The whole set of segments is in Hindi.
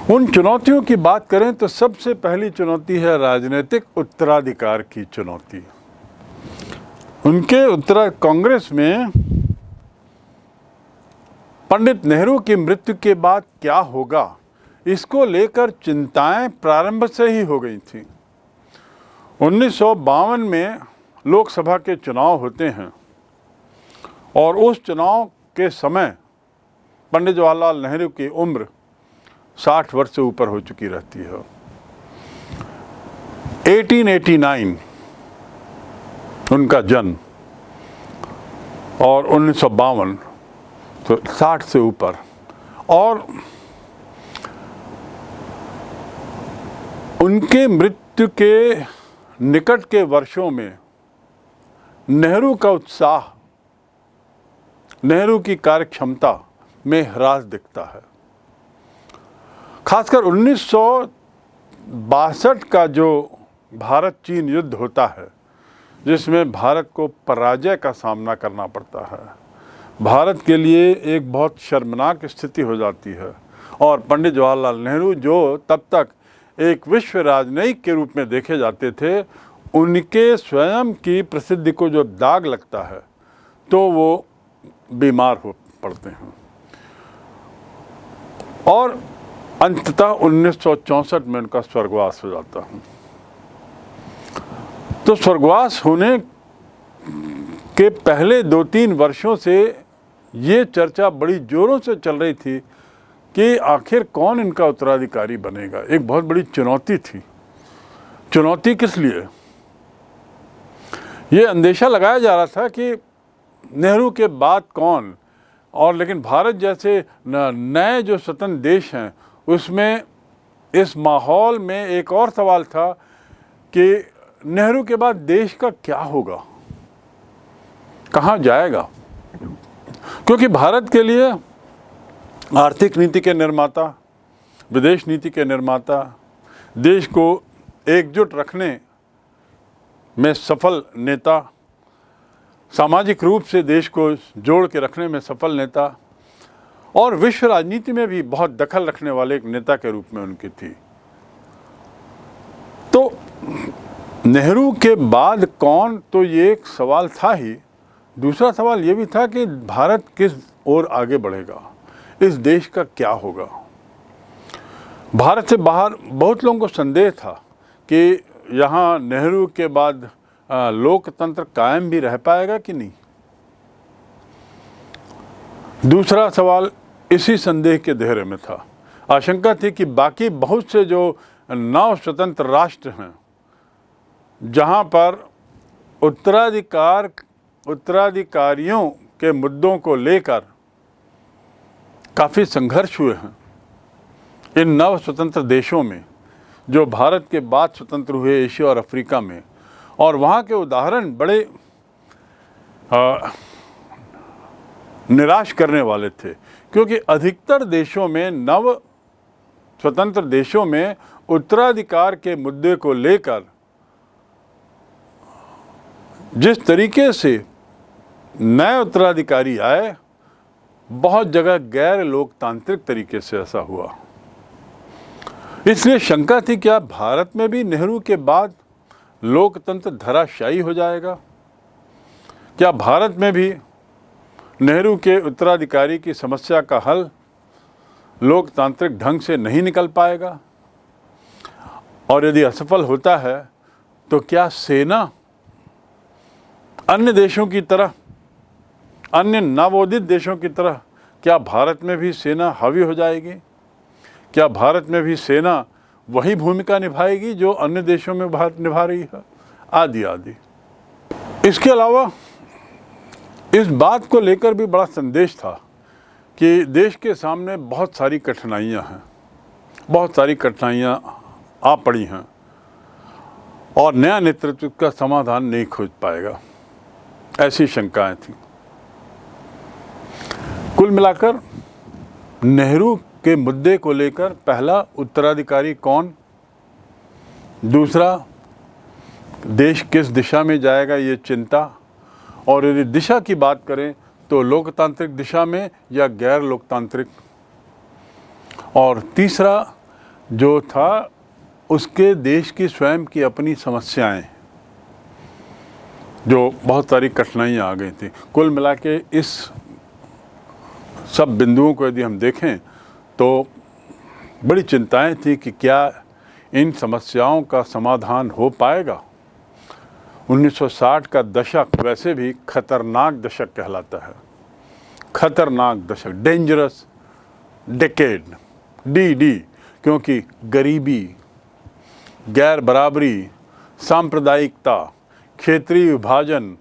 उन चुनौतियों की बात करें तो सबसे पहली चुनौती है राजनीतिक उत्तराधिकार की चुनौती। उनके कांग्रेस में पंडित नेहरू की मृत्यु के बाद क्या होगा, इसको लेकर चिंताएं प्रारंभ से ही हो गई थी। 1952 में लोकसभा के चुनाव होते हैं और उस चुनाव के समय पंडित जवाहरलाल नेहरू की उम्र 60 वर्ष से ऊपर हो चुकी रहती है। 1889 उनका जन्म और 1952, तो 60 से ऊपर। और उनके मृत्यु के निकट के वर्षों में नेहरू का उत्साह, नेहरू की कार्यक्षमता में ह्रास दिखता है। खासकर 1962 का जो भारत चीन युद्ध होता है, जिसमें भारत को पराजय का सामना करना पड़ता है, भारत के लिए एक बहुत शर्मनाक स्थिति हो जाती है। और पंडित जवाहरलाल नेहरू जो तब तक एक विश्व राजनयिक के रूप में देखे जाते थे, उनके स्वयं की प्रसिद्धि को जो दाग लगता है तो वो बीमार हो पड़ते हैं और अंततः 1964 में उनका स्वर्गवास हो जाता है। तो स्वर्गवास होने के पहले 2-3 वर्षों से ये चर्चा बड़ी जोरों से चल रही थी कि आखिर कौन इनका उत्तराधिकारी बनेगा। एक बहुत बड़ी चुनौती थी। चुनौती किस लिए? ये अंदेशा लगाया जा रहा था कि नेहरू के बाद कौन, और लेकिन भारत जैसे नए जो स्वतंत्र देश हैं उसमें इस माहौल में एक और सवाल था कि नेहरू के बाद देश का क्या होगा, कहाँ जाएगा। क्योंकि भारत के लिए आर्थिक नीति के निर्माता, विदेश नीति के निर्माता, देश को एकजुट रखने में सफल नेता, सामाजिक रूप से देश को जोड़ के रखने में सफल नेता और विश्व राजनीति में भी बहुत दखल रखने वाले एक नेता के रूप में उनकी थी। तो नेहरू के बाद कौन, तो ये एक सवाल था ही। दूसरा सवाल ये भी था कि भारत किस ओर आगे बढ़ेगा, इस देश का क्या होगा। भारत से बाहर बहुत लोगों को संदेह था कि यहाँ नेहरू के बाद लोकतंत्र कायम भी रह पाएगा कि नहीं। दूसरा सवाल इसी संदेह के घेरे में था। आशंका थी कि बाकी बहुत से जो नव स्वतंत्र राष्ट्र हैं, जहाँ पर उत्तराधिकारियों के मुद्दों को लेकर काफ़ी संघर्ष हुए हैं, इन नव स्वतंत्र देशों में जो भारत के बाद स्वतंत्र हुए एशिया और अफ्रीका में, और वहाँ के उदाहरण बड़े निराश करने वाले थे। क्योंकि अधिकतर देशों में, नव स्वतंत्र देशों में उत्तराधिकार के मुद्दे को लेकर जिस तरीके से नए उत्तराधिकारी आए, बहुत जगह गैर लोकतांत्रिक तरीके से ऐसा हुआ। इसलिए शंका थी क्या भारत में भी नेहरू के बाद लोकतंत्र धराशायी हो जाएगा? क्या भारत में भी नेहरू के उत्तराधिकारी की समस्या का हल लोकतांत्रिक ढंग से नहीं निकल पाएगा? और यदि असफल होता है तो क्या सेना अन्य देशों की तरह, अन्य नवोदित देशों की तरह, क्या भारत में भी सेना हावी हो जाएगी? क्या भारत में भी सेना वही भूमिका निभाएगी जो अन्य देशों में भारत निभा रही है? आदि आदि। इसके अलावा इस बात को लेकर भी बड़ा संदेश था कि देश के सामने बहुत सारी कठिनाइयां हैं, बहुत सारी कठिनाइयां आ पड़ी हैं और नया नेतृत्व का समाधान नहीं खोज पाएगा, ऐसी शंकाएं थी। कुल मिलाकर नेहरू के मुद्दे को लेकर पहला, उत्तराधिकारी कौन, दूसरा, देश किस दिशा में जाएगा ये चिंता, और यदि दिशा की बात करें तो लोकतांत्रिक दिशा में या गैर लोकतांत्रिक, और तीसरा जो था उसके देश की स्वयं की अपनी समस्याएं, जो बहुत सारी कठिनाइयाँ आ गई थी। कुल मिला के इस सब बिंदुओं को यदि हम देखें तो बड़ी चिंताएं थी कि क्या इन समस्याओं का समाधान हो पाएगा। 1960 का दशक वैसे भी खतरनाक दशक कहलाता है, खतरनाक दशक, डेंजरस डेकेड, डी, क्योंकि गरीबी, गैर बराबरी, सांप्रदायिकता, क्षेत्रीय विभाजन,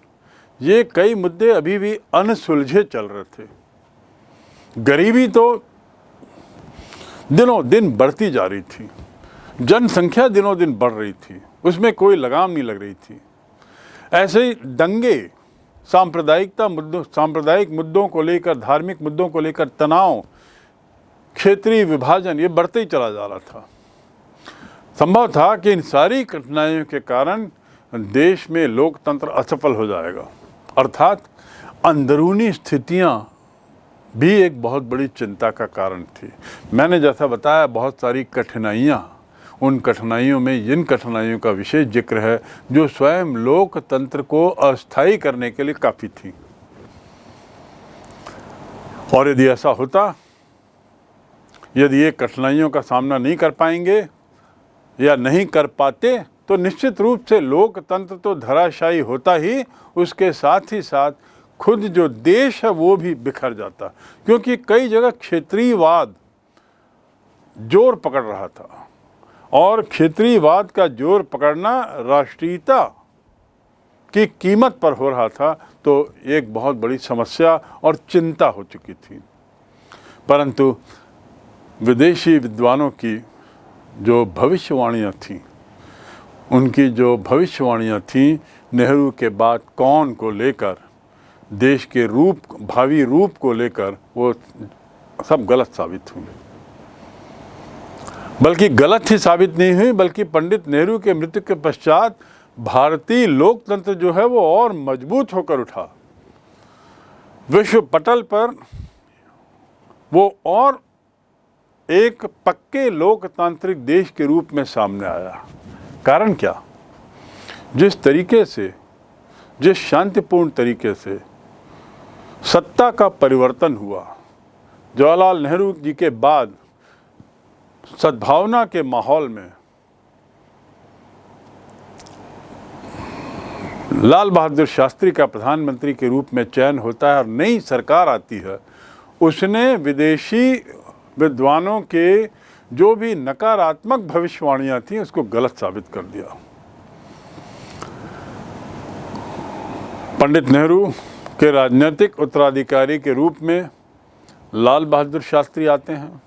ये कई मुद्दे अभी भी अनसुलझे चल रहे थे। गरीबी तो दिनों दिन बढ़ती जा रही थी, जनसंख्या दिनों दिन बढ़ रही थी, उसमें कोई लगाम नहीं लग रही थी। ऐसे ही दंगे, सांप्रदायिक मुद्दों को लेकर, धार्मिक मुद्दों को लेकर तनाव, क्षेत्रीय विभाजन, ये बढ़ते ही चला जा रहा था। संभव था कि इन सारी कठिनाइयों के कारण देश में लोकतंत्र असफल हो जाएगा, अर्थात अंदरूनी स्थितियां भी एक बहुत बड़ी चिंता का कारण थी। मैंने जैसा बताया, बहुत सारी कठिनाइयां, उन कठिनाइयों में जिन कठिनाइयों का विशेष जिक्र है जो स्वयं लोकतंत्र को अस्थायी करने के लिए काफ़ी थी। और यदि ऐसा होता, यदि ये कठिनाइयों का सामना नहीं कर पाएंगे या नहीं कर पाते, तो निश्चित रूप से लोकतंत्र तो धराशायी होता ही, उसके साथ ही साथ खुद जो देश है वो भी बिखर जाता, क्योंकि कई जगह क्षेत्रीयवाद जोर पकड़ रहा था और क्षेत्रीयवाद का जोर पकड़ना राष्ट्रीयता की कीमत पर हो रहा था, तो एक बहुत बड़ी समस्या और चिंता हो चुकी थी। परंतु विदेशी विद्वानों की जो भविष्यवाणियाँ थीं, उनकी जो भविष्यवाणियाँ थीं नेहरू के बाद कौन को लेकर, देश के भावी रूप को लेकर, वो सब गलत साबित हुई। बल्कि गलत ही साबित नहीं हुई, बल्कि पंडित नेहरू के मृत्यु के पश्चात भारतीय लोकतंत्र जो है वो और मजबूत होकर उठा। विश्व पटल पर वो और एक पक्के लोकतांत्रिक देश के रूप में सामने आया। कारण क्या? जिस तरीके से, जिस शांतिपूर्ण तरीके से सत्ता का परिवर्तन हुआ, जवाहरलाल नेहरू जी के बाद सद्भावना के माहौल में लाल बहादुर शास्त्री का प्रधानमंत्री के रूप में चयन होता है और नई सरकार आती है, उसने विदेशी विद्वानों के जो भी नकारात्मक भविष्यवाणियां थीं उसको गलत साबित कर दिया। पंडित नेहरू के राजनीतिक उत्तराधिकारी के रूप में लाल बहादुर शास्त्री आते हैं।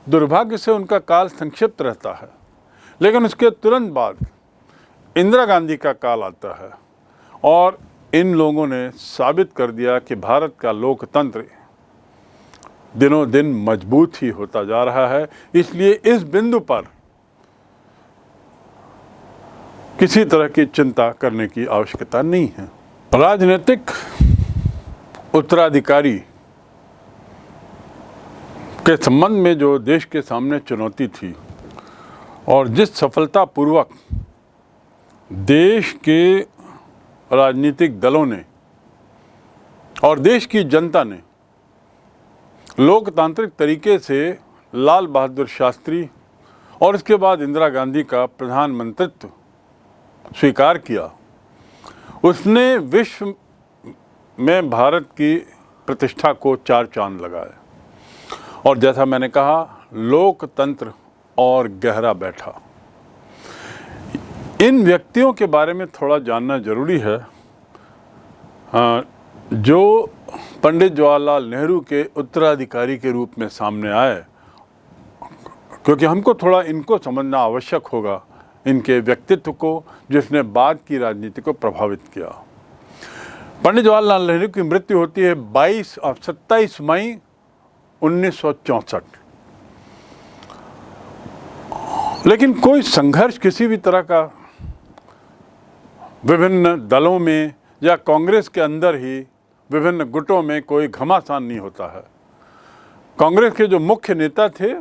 दुर्भाग्य से उनका काल संक्षिप्त रहता है, लेकिन उसके तुरंत बाद इंदिरा गांधी का काल आता है और इन लोगों ने साबित कर दिया कि भारत का लोकतंत्र दिनों दिन मजबूत ही होता जा रहा है। इसलिए इस बिंदु पर किसी तरह की चिंता करने की आवश्यकता नहीं है। राजनीतिक उत्तराधिकारी के संबंध में जो देश के सामने चुनौती थी और जिस सफलतापूर्वक देश के राजनीतिक दलों ने और देश की जनता ने लोकतांत्रिक तरीके से लाल बहादुर शास्त्री और इसके बाद इंदिरा गांधी का प्रधानमंत्रित्व स्वीकार किया, उसने विश्व में भारत की प्रतिष्ठा को चार चांद लगाए। और जैसा मैंने कहा, लोकतंत्र और गहरा बैठा। इन व्यक्तियों के बारे में थोड़ा जानना जरूरी है जो पंडित जवाहरलाल नेहरू के उत्तराधिकारी के रूप में सामने आए, क्योंकि हमको थोड़ा इनको समझना आवश्यक होगा, इनके व्यक्तित्व को जिसने बाद की राजनीति को प्रभावित किया। पंडित जवाहरलाल नेहरू की मृत्यु होती है 27 मई 1964। लेकिन कोई संघर्ष किसी भी तरह का विभिन्न दलों में या कांग्रेस के अंदर ही विभिन्न गुटों में कोई घमासान नहीं होता है। कांग्रेस के जो मुख्य नेता थे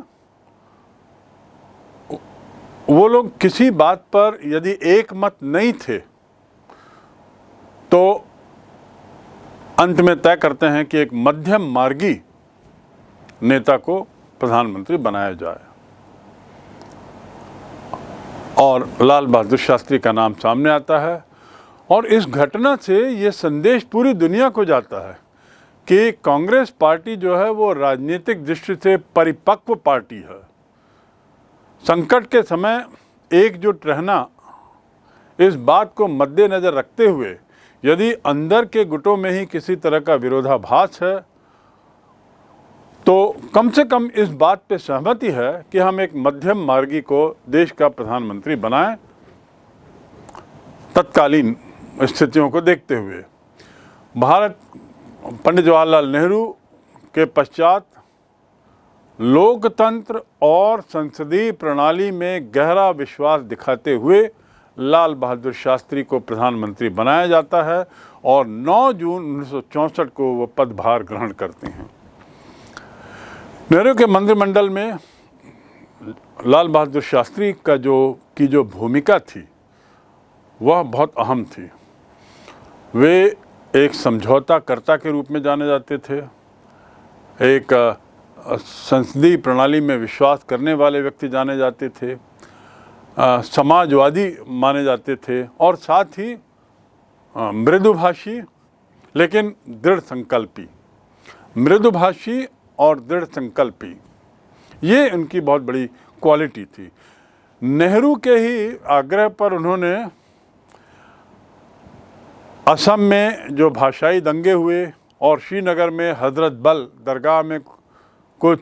वो लोग किसी बात पर यदि एक मत नहीं थे तो अंत में तय करते हैं कि एक मध्यम मार्गी नेता को प्रधानमंत्री बनाया जाए, और लाल बहादुर शास्त्री का नाम सामने आता है। और इस घटना से ये संदेश पूरी दुनिया को जाता है कि कांग्रेस पार्टी जो है वो राजनीतिक दृष्टि से परिपक्व पार्टी है। संकट के समय एकजुट रहना, इस बात को मद्देनजर रखते हुए यदि अंदर के गुटों में ही किसी तरह का विरोधाभास है तो कम से कम इस बात पे सहमति है कि हम एक मध्यम मार्गी को देश का प्रधानमंत्री बनाएं, तत्कालीन स्थितियों को देखते हुए। भारत पंडित जवाहरलाल नेहरू के पश्चात लोकतंत्र और संसदीय प्रणाली में गहरा विश्वास दिखाते हुए लाल बहादुर शास्त्री को प्रधानमंत्री बनाया जाता है और 9 जून 1964 को वो पदभार ग्रहण करते हैं। नेहरू के मंत्रिमंडल में लाल बहादुर शास्त्री का जो भूमिका थी वह बहुत अहम थी। वे एक समझौताकर्ता के रूप में जाने जाते थे, एक संसदीय प्रणाली में विश्वास करने वाले व्यक्ति जाने जाते थे, समाजवादी माने जाते थे और साथ ही मृदुभाषी लेकिन दृढ़ संकल्पी, मृदुभाषी और दृढ़ संकल्पी, ये उनकी बहुत बड़ी क्वालिटी थी। नेहरू के ही आग्रह पर उन्होंने असम में जो भाषाई दंगे हुए और श्रीनगर में हजरत बल दरगाह में कुछ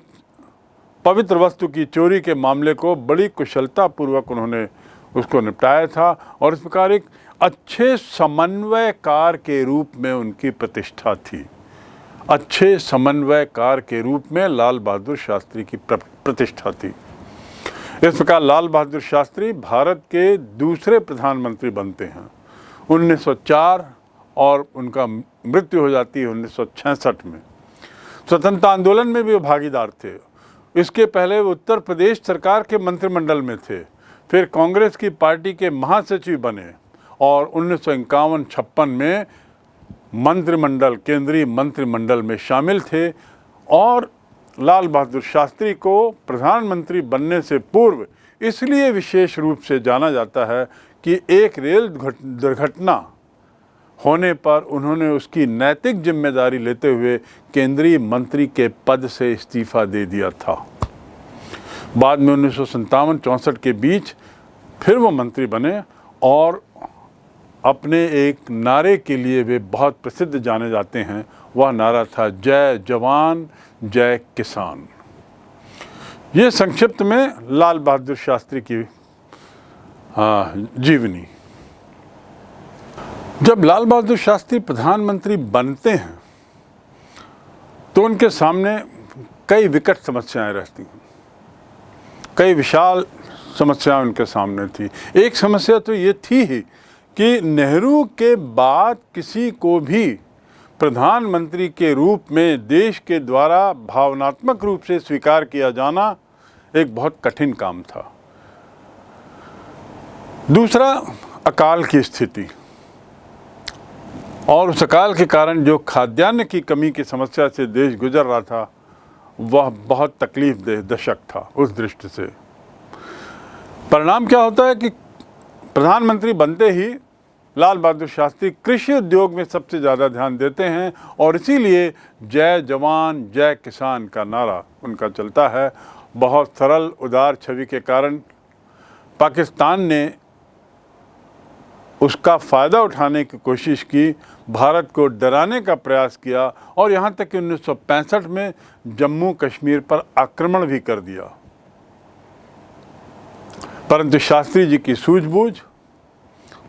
पवित्र वस्तु की चोरी के मामले को बड़ी कुशलतापूर्वक उन्होंने उसको निपटाया था और इस प्रकार एक अच्छे समन्वयकार के रूप में उनकी प्रतिष्ठा थी। अच्छे समन्वयकार के रूप में लाल बहादुर शास्त्री की प्रतिष्ठा थी। इस प्रकार लाल बहादुर शास्त्री भारत के दूसरे प्रधानमंत्री बनते हैं 1904 और उनका मृत्यु हो जाती है 1966 में। स्वतंत्रता आंदोलन में भी वो भागीदार थे। इसके पहले वो उत्तर प्रदेश सरकार के मंत्रिमंडल में थे, फिर कांग्रेस की पार्टी के महासचिव बने और 1951-56 में मंत्रिमंडल, केंद्रीय मंत्रिमंडल में शामिल थे। और लाल बहादुर शास्त्री को प्रधानमंत्री बनने से पूर्व इसलिए विशेष रूप से जाना जाता है कि एक रेल दुर्घटना होने पर उन्होंने उसकी नैतिक जिम्मेदारी लेते हुए केंद्रीय मंत्री के पद से इस्तीफा दे दिया था। बाद में 1957-64 के बीच फिर वो मंत्री बने और अपने एक नारे के लिए वे बहुत प्रसिद्ध जाने जाते हैं। वह नारा था जय जवान जय किसान। ये संक्षिप्त में लाल बहादुर शास्त्री की जीवनी। जब लाल बहादुर शास्त्री प्रधानमंत्री बनते हैं तो उनके सामने कई विकट समस्याएं रहती हैं, कई विशाल समस्याएं उनके सामने थी। एक समस्या तो ये थी ही कि नेहरू के बाद किसी को भी प्रधानमंत्री के रूप में देश के द्वारा भावनात्मक रूप से स्वीकार किया जाना एक बहुत कठिन काम था। दूसरा, अकाल की स्थिति और उस अकाल के कारण जो खाद्यान्न की कमी की समस्या से देश गुजर रहा था वह बहुत तकलीफदेह दशक था। उस दृष्टि से परिणाम क्या होता है कि प्रधानमंत्री बनते ही लाल बहादुर शास्त्री कृषि उद्योग में सबसे ज़्यादा ध्यान देते हैं और इसीलिए जय जवान जय किसान का नारा उनका चलता है। बहुत सरल उदार छवि के कारण पाकिस्तान ने उसका फ़ायदा उठाने की कोशिश की, भारत को डराने का प्रयास किया और यहाँ तक कि 1965 में जम्मू कश्मीर पर आक्रमण भी कर दिया। परंतु शास्त्री जी की सूझबूझ,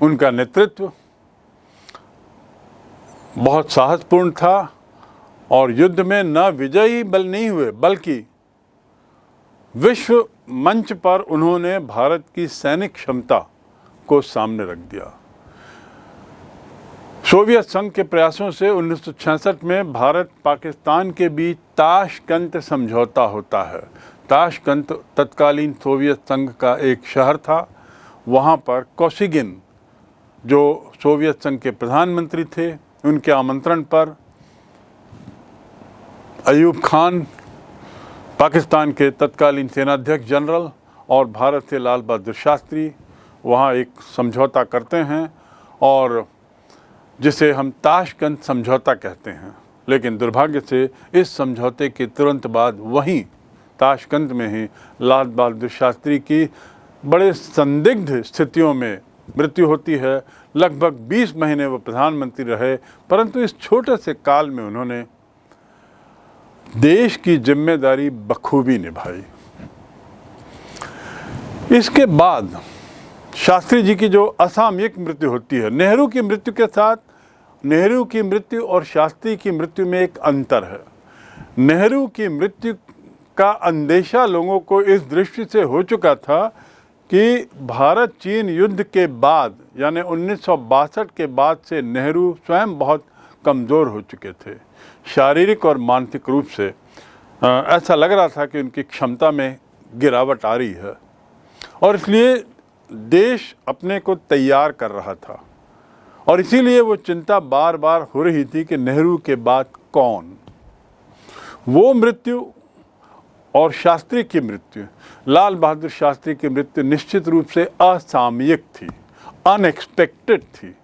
उनका नेतृत्व बहुत साहसपूर्ण था और युद्ध में न विजयी बल नहीं हुए बल्कि विश्व मंच पर उन्होंने भारत की सैनिक क्षमता को सामने रख दिया। सोवियत संघ के प्रयासों से 1966 में भारत पाकिस्तान के बीच ताशकंद समझौता होता है। ताशकंद तत्कालीन सोवियत संघ का एक शहर था। वहाँ पर कोसिगिन जो सोवियत संघ के प्रधानमंत्री थे, उनके आमंत्रण पर अयूब खान, पाकिस्तान के तत्कालीन सेनाध्यक्ष जनरल, और भारत से लाल बहादुर शास्त्री वहाँ एक समझौता करते हैं और जिसे हम ताशकंद समझौता कहते हैं। लेकिन दुर्भाग्य से इस समझौते के तुरंत बाद वहीं ताशकंद में ही लाल बहादुर शास्त्री की बड़े संदिग्ध स्थितियों में मृत्यु होती है। लगभग 20 महीने वो प्रधानमंत्री रहे, परंतु इस छोटे से काल में उन्होंने देश की जिम्मेदारी बखूबी निभाई। इसके बाद शास्त्री जी की जो असामयिक मृत्यु होती है, नेहरू की मृत्यु के साथ नेहरू की मृत्यु और शास्त्री की मृत्यु में एक अंतर है। नेहरू की मृत्यु का अंदेशा लोगों को इस दृष्टि से हो चुका था कि भारत चीन युद्ध के बाद यानी 1962 के बाद से नेहरू स्वयं बहुत कमज़ोर हो चुके थे, शारीरिक और मानसिक रूप से। ऐसा लग रहा था कि उनकी क्षमता में गिरावट आ रही है और इसलिए देश अपने को तैयार कर रहा था और इसीलिए वो चिंता बार बार हो रही थी कि नेहरू के बाद कौन। वो मृत्यु और शास्त्री की मृत्यु, लाल बहादुर शास्त्री की मृत्यु निश्चित रूप से असामयिक थी, अनएक्सपेक्टेड थी।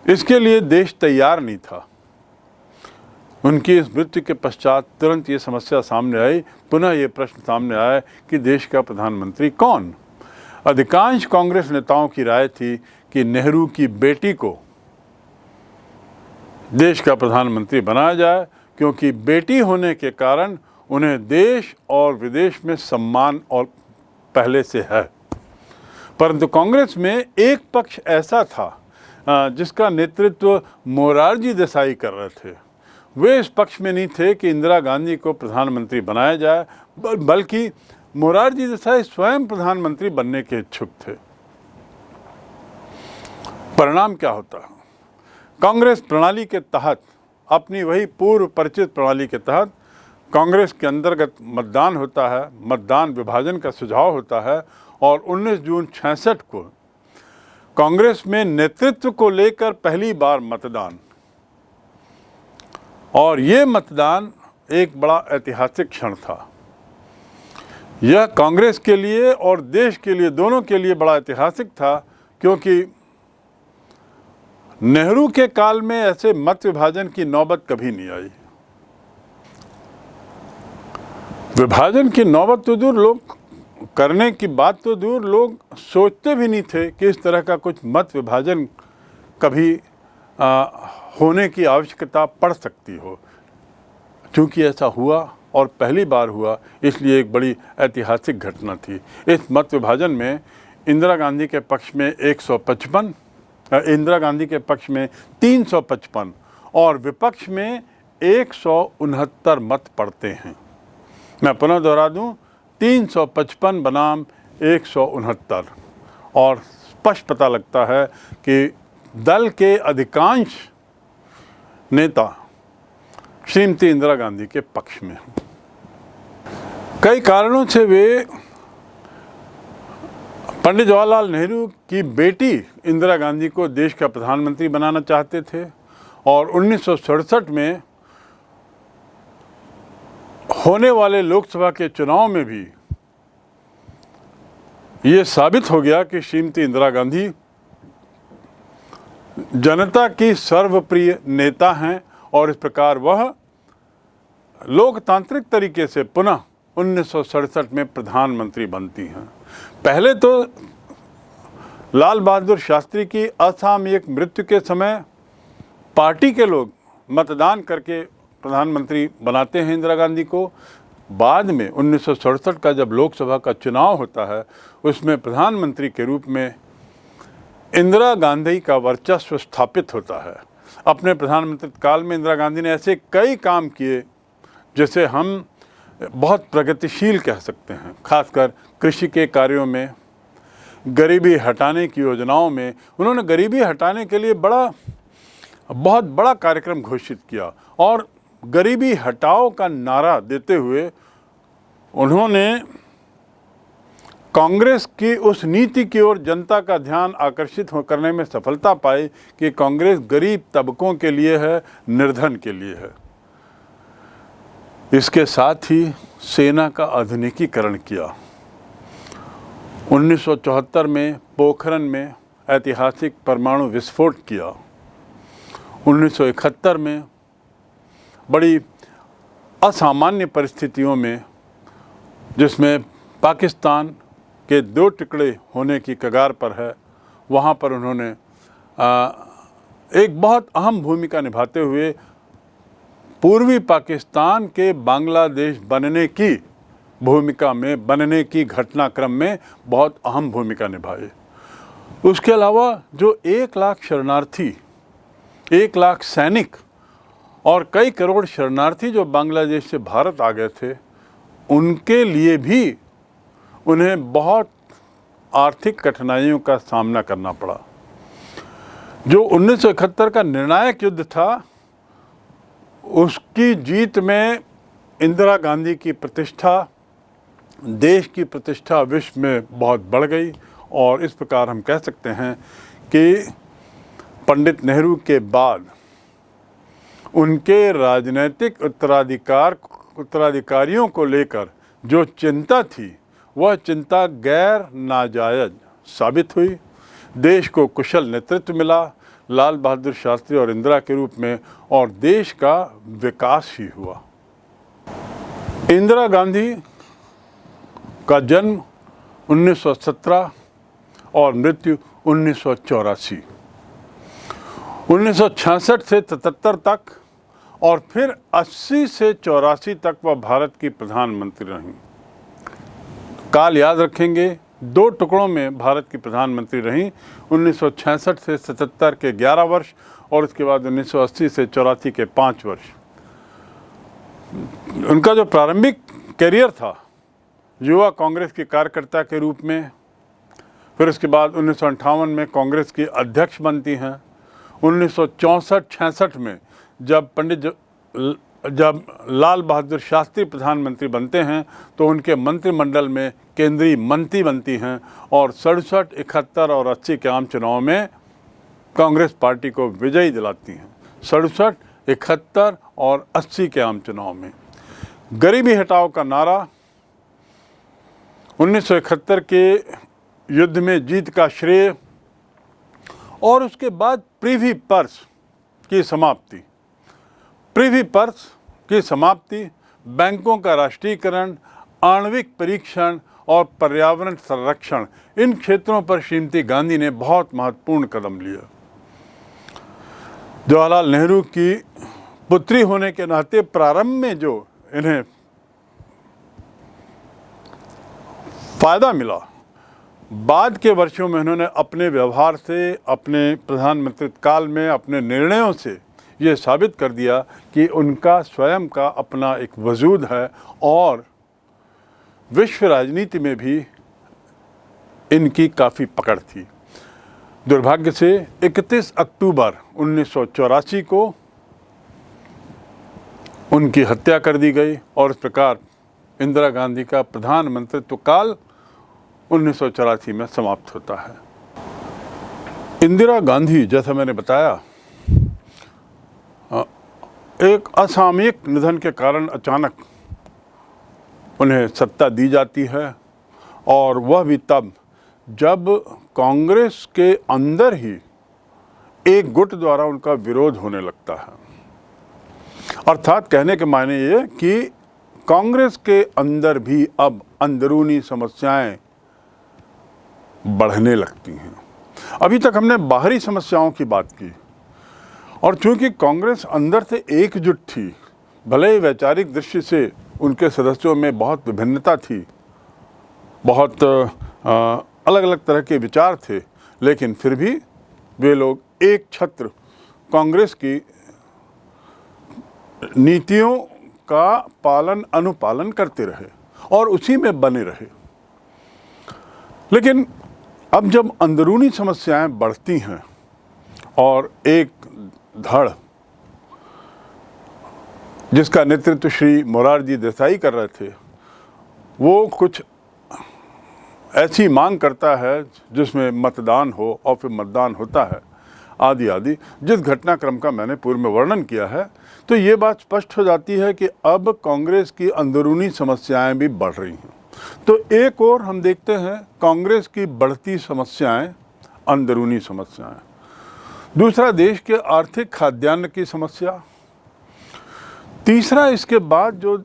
इसके लिए देश तैयार नहीं था। उनकी इस मृत्यु के पश्चात तुरंत ये समस्या सामने आई, पुनः ये प्रश्न सामने आया कि देश का प्रधानमंत्री कौन। अधिकांश कांग्रेस नेताओं की राय थी कि नेहरू की बेटी को देश का प्रधानमंत्री बनाया जाए, क्योंकि बेटी होने के कारण उन्हें देश और विदेश में सम्मान और पहले से है। परंतु कांग्रेस में एक पक्ष ऐसा था जिसका नेतृत्व मोरारजी देसाई कर रहे थे। वे इस पक्ष में नहीं थे कि इंदिरा गांधी को प्रधानमंत्री बनाया जाए, बल्कि मोरारजी देसाई स्वयं प्रधानमंत्री बनने के इच्छुक थे। परिणाम क्या होता? कांग्रेस प्रणाली के तहत, अपनी वही पूर्व परिचित प्रणाली के तहत कांग्रेस के अंतर्गत मतदान होता है, मतदान विभाजन का सुझाव होता है और 19 जून 1966 को कांग्रेस में नेतृत्व को लेकर पहली बार मतदान। और ये मतदान एक बड़ा ऐतिहासिक क्षण था। यह कांग्रेस के लिए और देश के लिए, दोनों के लिए बड़ा ऐतिहासिक था, क्योंकि नेहरू के काल में ऐसे मत विभाजन की नौबत कभी नहीं आई। विभाजन की नौबत तो दूर, लोग करने की बात तो दूर, लोग सोचते भी नहीं थे कि इस तरह का कुछ मत विभाजन कभी होने की आवश्यकता पड़ सकती हो। चूँकि ऐसा हुआ और पहली बार हुआ, इसलिए एक बड़ी ऐतिहासिक घटना थी। इस मत विभाजन में इंदिरा गांधी के पक्ष में 155, इंदिरा गांधी के पक्ष में 355 और विपक्ष में 169 मत पड़ते हैं। मैं पुनः दोहरा दूं, 355 बनाम 169, और स्पष्ट पता लगता है कि दल के अधिकांश नेता श्रीमती इंदिरा गांधी के पक्ष में हैं। कई कारणों से वे पंडित जवाहरलाल नेहरू की बेटी इंदिरा गांधी को देश का प्रधानमंत्री बनाना चाहते थे और 1967 में होने वाले लोकसभा के चुनाव में भी ये साबित हो गया कि श्रीमती इंदिरा गांधी जनता की सर्वप्रिय नेता हैं और इस प्रकार वह लोकतांत्रिक तरीके से पुनः 1967 में प्रधानमंत्री बनती हैं। पहले तो लाल बहादुर शास्त्री की असामयिक मृत्यु के समय पार्टी के लोग मतदान करके प्रधानमंत्री बनाते हैं इंदिरा गांधी को। बाद में 1967 का जब लोकसभा का चुनाव होता है, उसमें प्रधानमंत्री के रूप में इंदिरा गांधी का वर्चस्व स्थापित होता है। अपने प्रधानमंत्री काल में इंदिरा गांधी ने ऐसे कई काम किए जिसे हम बहुत प्रगतिशील कह सकते हैं। खासकर कृषि के कार्यों में, गरीबी हटाने की योजनाओं में उन्होंने गरीबी हटाने के लिए बहुत बड़ा कार्यक्रम घोषित किया और गरीबी हटाओ का नारा देते हुए उन्होंने कांग्रेस की उस नीति की ओर जनता का ध्यान आकर्षित करने में सफलता पाई कि कांग्रेस गरीब तबकों के लिए है, निर्धन के लिए है। इसके साथ ही सेना का आधुनिकीकरण किया। 1974 में पोखरण में ऐतिहासिक परमाणु विस्फोट किया। 1971 में बड़ी असामान्य परिस्थितियों में, जिसमें पाकिस्तान के 2 टुकड़े होने की कगार पर है, वहाँ पर उन्होंने एक बहुत अहम भूमिका निभाते हुए पूर्वी पाकिस्तान के बांग्लादेश बनने की घटनाक्रम में बहुत अहम भूमिका निभाई। उसके अलावा जो 1 लाख शरणार्थी, 1 लाख सैनिक और कई करोड़ शरणार्थी जो बांग्लादेश से भारत आ गए थे, उनके लिए भी उन्हें बहुत आर्थिक कठिनाइयों का सामना करना पड़ा। जो 1971 का निर्णायक युद्ध था, उसकी जीत में इंदिरा गांधी की प्रतिष्ठा, देश की प्रतिष्ठा विश्व में बहुत बढ़ गई और इस प्रकार हम कह सकते हैं कि पंडित नेहरू के बाद उनके राजनीतिक उत्तराधिकारियों को लेकर जो चिंता थी, वह चिंता गैर नाजायज साबित हुई। देश को कुशल नेतृत्व मिला, लाल बहादुर शास्त्री और इंदिरा के रूप में, और देश का विकास ही हुआ। इंदिरा गांधी का जन्म 1917 और मृत्यु 1984। 1966 से 77 तक और फिर 80 से 84 तक वह भारत की प्रधानमंत्री रहीं। काल याद रखेंगे, 2 टुकड़ों में भारत की प्रधानमंत्री रहीं, 1966 से 77 के 11 वर्ष और उसके बाद 1980 से 84 के 5 वर्ष। उनका जो प्रारंभिक करियर था युवा कांग्रेस के कार्यकर्ता के रूप में, फिर उसके बाद 1958 में कांग्रेस की अध्यक्ष बनती हैं। 1964-66 में जब लाल बहादुर शास्त्री प्रधानमंत्री बनते हैं तो उनके मंत्रिमंडल में केंद्रीय मंत्री बनती हैं और 67, 71 और 80 के आम चुनाव में कांग्रेस पार्टी को विजयी दिलाती हैं। 67, 71 और 80 के आम चुनाव में गरीबी हटाओ का नारा, 1971 के युद्ध में जीत का श्रेय और उसके बाद प्रिवी पर्स की समाप्ति, बैंकों का राष्ट्रीयकरण, आणविक परीक्षण और पर्यावरण संरक्षण, इन क्षेत्रों पर श्रीमती गांधी ने बहुत महत्वपूर्ण कदम लिया। जवाहरलाल नेहरू की पुत्री होने के नाते प्रारंभ में जो इन्हें फायदा मिला, बाद के वर्षों में उन्होंने अपने व्यवहार से, अपने प्रधानमंत्री काल में अपने निर्णयों से ये साबित कर दिया कि उनका स्वयं का अपना एक वजूद है और विश्व राजनीति में भी इनकी काफ़ी पकड़ थी। दुर्भाग्य से 31 अक्टूबर 1984 को उनकी हत्या कर दी गई और इस प्रकार इंदिरा गांधी का प्रधानमंत्रित्व काल 1984 में समाप्त होता है। इंदिरा गांधी, जैसा मैंने बताया, एक असामयिक निधन के कारण अचानक उन्हें सत्ता दी जाती है और वह भी तब जब कांग्रेस के अंदर ही एक गुट द्वारा उनका विरोध होने लगता है। अर्थात कहने के मायने ये कि कांग्रेस के अंदर भी अब अंदरूनी समस्याएं बढ़ने लगती हैं। अभी तक हमने बाहरी समस्याओं की बात की और चूंकि कांग्रेस अंदर से एकजुट थी, भले ही वैचारिक दृष्टि से उनके सदस्यों में बहुत विभिन्नता थी, बहुत अलग अलग तरह के विचार थे, लेकिन फिर भी वे लोग एक छत्र कांग्रेस की नीतियों का पालन अनुपालन करते रहे और उसी में बने रहे। लेकिन अब जब अंदरूनी समस्याएं बढ़ती हैं और एक धड़ जिसका नेतृत्व श्री मोरारजी देसाई कर रहे थे, वो कुछ ऐसी मांग करता है जिसमें मतदान हो और फिर मतदान होता है आदि आदि, जिस घटनाक्रम का मैंने पूर्व में वर्णन किया है, तो ये बात स्पष्ट हो जाती है कि अब कांग्रेस की अंदरूनी समस्याएं भी बढ़ रही हैं। तो एक और हम देखते हैं कांग्रेस की बढ़ती समस्याएं, अंदरूनी समस्याएं, दूसरा देश के आर्थिक खाद्यान्न की समस्या, तीसरा इसके बाद जो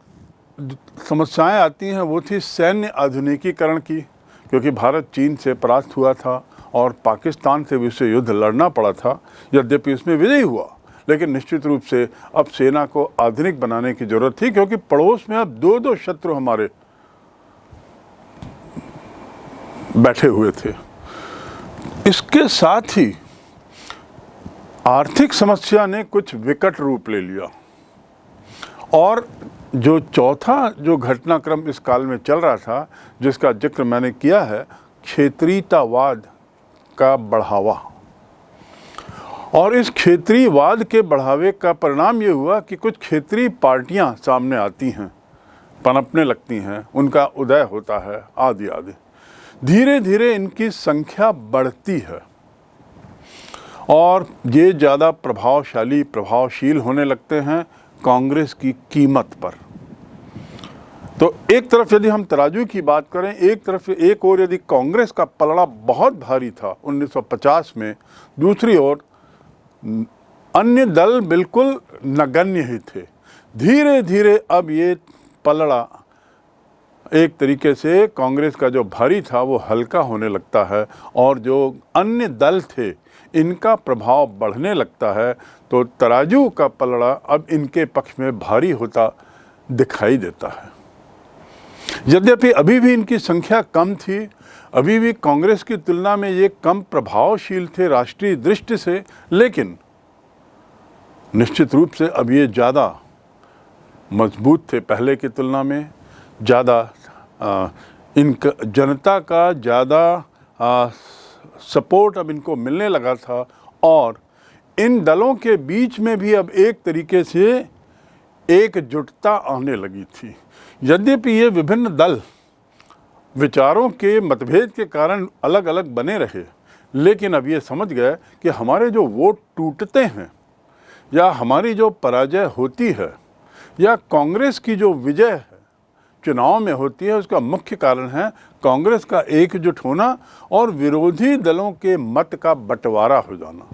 समस्याएं आती हैं वो थी सैन्य आधुनिकीकरण की, क्योंकि भारत चीन से परास्त हुआ था और पाकिस्तान से विश्व युद्ध लड़ना पड़ा था। यद्यपि उसमें विजयी हुआ, लेकिन निश्चित रूप से अब सेना को आधुनिक बनाने की जरूरत थी, क्योंकि पड़ोस में अब दो दो शत्रु हमारे बैठे हुए थे। इसके साथ ही आर्थिक समस्या ने कुछ विकट रूप ले लिया, और जो चौथा जो घटनाक्रम इस काल में चल रहा था, जिसका जिक्र मैंने किया है, क्षेत्रीयतावाद का बढ़ावा। और इस क्षेत्रीयवाद के बढ़ावे का परिणाम ये हुआ कि कुछ क्षेत्रीय पार्टियां सामने आती हैं, पनपने लगती हैं, उनका उदय होता है आदि आदि। धीरे धीरे इनकी संख्या बढ़ती है और ये ज़्यादा प्रभावशील होने लगते हैं कांग्रेस की कीमत पर। तो एक तरफ यदि हम तराजू की बात करें, एक और यदि कांग्रेस का पलड़ा बहुत भारी था 1950 में, दूसरी ओर अन्य दल बिल्कुल नगण्य ही थे। धीरे धीरे अब ये पलड़ा एक तरीके से कांग्रेस का जो भारी था वो हल्का होने लगता है, और जो अन्य दल थे इनका प्रभाव बढ़ने लगता है। तो तराजू का पलड़ा अब इनके पक्ष में भारी होता दिखाई देता है। यद्यपि अभी भी इनकी संख्या कम थी, अभी भी कांग्रेस की तुलना में ये कम प्रभावशील थे राष्ट्रीय दृष्टि से, लेकिन निश्चित रूप से अब ये ज़्यादा मजबूत थे पहले की तुलना में। ज़्यादा इनका जनता का ज़्यादा सपोर्ट अब इनको मिलने लगा था, और इन दलों के बीच में भी अब एक तरीके से एकजुटता आने लगी थी। यद्यपि ये विभिन्न दल विचारों के मतभेद के कारण अलग अलग बने रहे, लेकिन अब ये समझ गए कि हमारे जो वोट टूटते हैं या हमारी जो पराजय होती है या कांग्रेस की जो विजय है चुनाव में होती है, उसका मुख्य कारण है कांग्रेस का एकजुट होना और विरोधी दलों के मत का बंटवारा हो जाना।